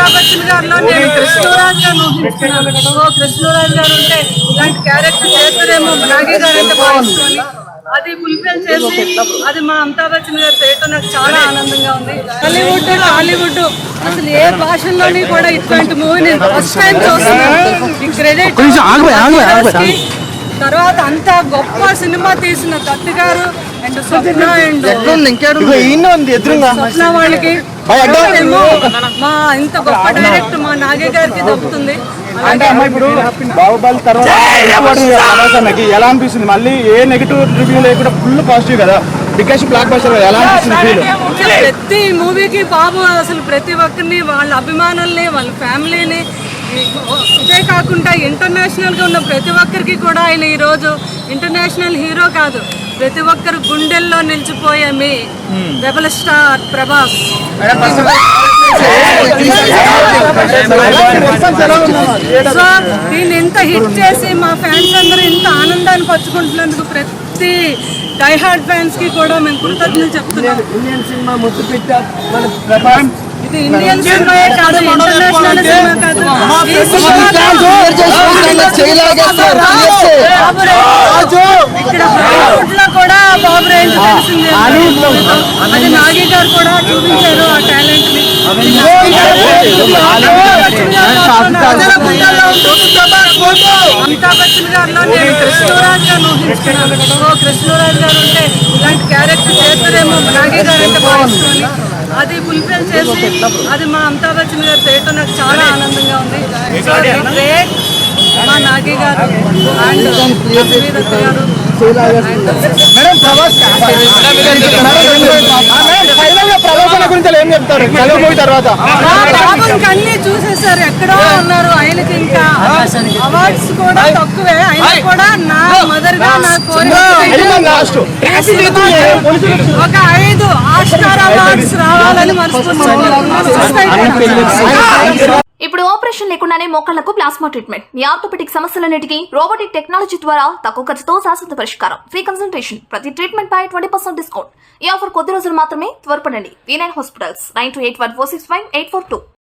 అమితాబ్ బచ్చన్ గారిలో నేను కృష్ణరాజ్ గారు ఊహించుకున్నాను. కృష్ణరాజ్ గారు ఉంటే ఇలాంటి క్యారెక్టర్ చేస్తారేమో, నాగే గారు అంటే భావించుకొని అది ఫుల్ఫిల్ చేసి అది మా అమితాబ్ బచ్చన్ గారు చేయటం నాకు చాలా ఆనందంగా ఉంది. హాలీవుడ్ టాలీవుడ్ అసలు ఏ భాషల్లోని కూడా ఇట్లాంటి మూవీ నేను ఫస్ట్ టైం చూస్తున్నాను. ఈ క్రెడిట్ తర్వాత అంత గొప్ప సినిమా తీసిన దత్తు గారు అండ్ స్వప్న అండ్ స్వప్న వాళ్ళకి మా ఇంత గొప్ప డైరెక్ట్ మా నాగే గారికి దొరుకుతుంది. అంటే అమ్మ ఇప్పుడు బాహుబలి తర్వాత ఎలా అనిపిస్తుంది? మళ్ళీ ఏ నెగిటివ్ రివ్యూ లేకుండా ఫుల్ పాజిటివ్ కదా, బిగ్గెస్ట్ బ్లాక్ బస్టర్ కదా, ఎలా అనిపిస్తుంది? ప్రతి మూవీకి బాబు అసలు ప్రతి ఒక్కరిని వాళ్ళ అభిమానుల్ని వాళ్ళ ఫ్యామిలీని ఇదే కాకుండా ఇంటర్నేషనల్ గా ఉన్న ప్రతి ఒక్కరికి కూడా ఆయన ఈరోజు ఇంటర్నేషనల్ హీరో కాదు, ప్రతి ఒక్కరు గుండెల్లో నిలిచిపోయే మీ రెబల్ స్టార్ ప్రభాస్. సో దీన్ని ఇంత హిట్ చేసి మా ఫ్యాన్స్ అందరూ ఇంత ఆనందాన్ని పంచుకుంటున్నందుకు ప్రతి డైహార్డ్ ఫ్యాన్స్ కి కూడా మేము కృతజ్ఞతలు చెప్తున్నాం. ఇది ఇండియన్ సినిమాయే కాదు, ఇంటర్నేషనల్ సినిమా కాదు. ఇక్కడ హాలీవుడ్ లో కూడా బాబు రేంజ్ తెలిసిందే. అది నాగి గారు కూడా చూపించారు ఆ టాలెంట్ ని. అమితాబ్ బచ్చన్ గారిలో నేను కృష్ణరాజ్ గారు ఊహించుకున్నాను. కృష్ణరాజ్ గారు ఉంటే ఇలాంటి క్యారెక్టర్ చేస్తారేమో, నాగి గారు అంటే భావించుకొని అది ఫుల్ఫిల్ చేసి అది మా అమితాబ్ బచ్చన్ గారు చేయటం నాకు చాలా ఆనందంగా ఉంది. గ్రేట్ మా నాగి గారు అండ్ దత్త గారు. అన్ని చూసేసారు, ఎక్కడో ఉన్నారు. ఆయనకి ఇంకా అవార్డ్స్ కూడా తక్కువే, అయినా కూడా నా మదర్ గా నా కోరిక ఒక 5 ఆస్కార్ అవార్డ్స్ రావాలని మనస్ఫూర్తిగా. ఇప్పుడు ఆపరేషన్ లేకుండానే మోకాళ్లకు ప్లాస్మా ట్రీట్మెంట్. మీ ఆర్థోపెటిక్ సమస్యలన్నిటికీ రోబోటిక్ టెక్నాలజీ ద్వారా తక్కువ ఖర్చుతో శాశ్వత పరిష్కారం. ఫ్రీ కన్సల్టేషన్, ప్రతి ట్రీట్మెంట్ పై 20% డిస్కౌంట్. ఈ ఆఫర్ కొద్ది రోజులు మాత్రమే. త్వరపడండి. V9 hospitals 9281465842.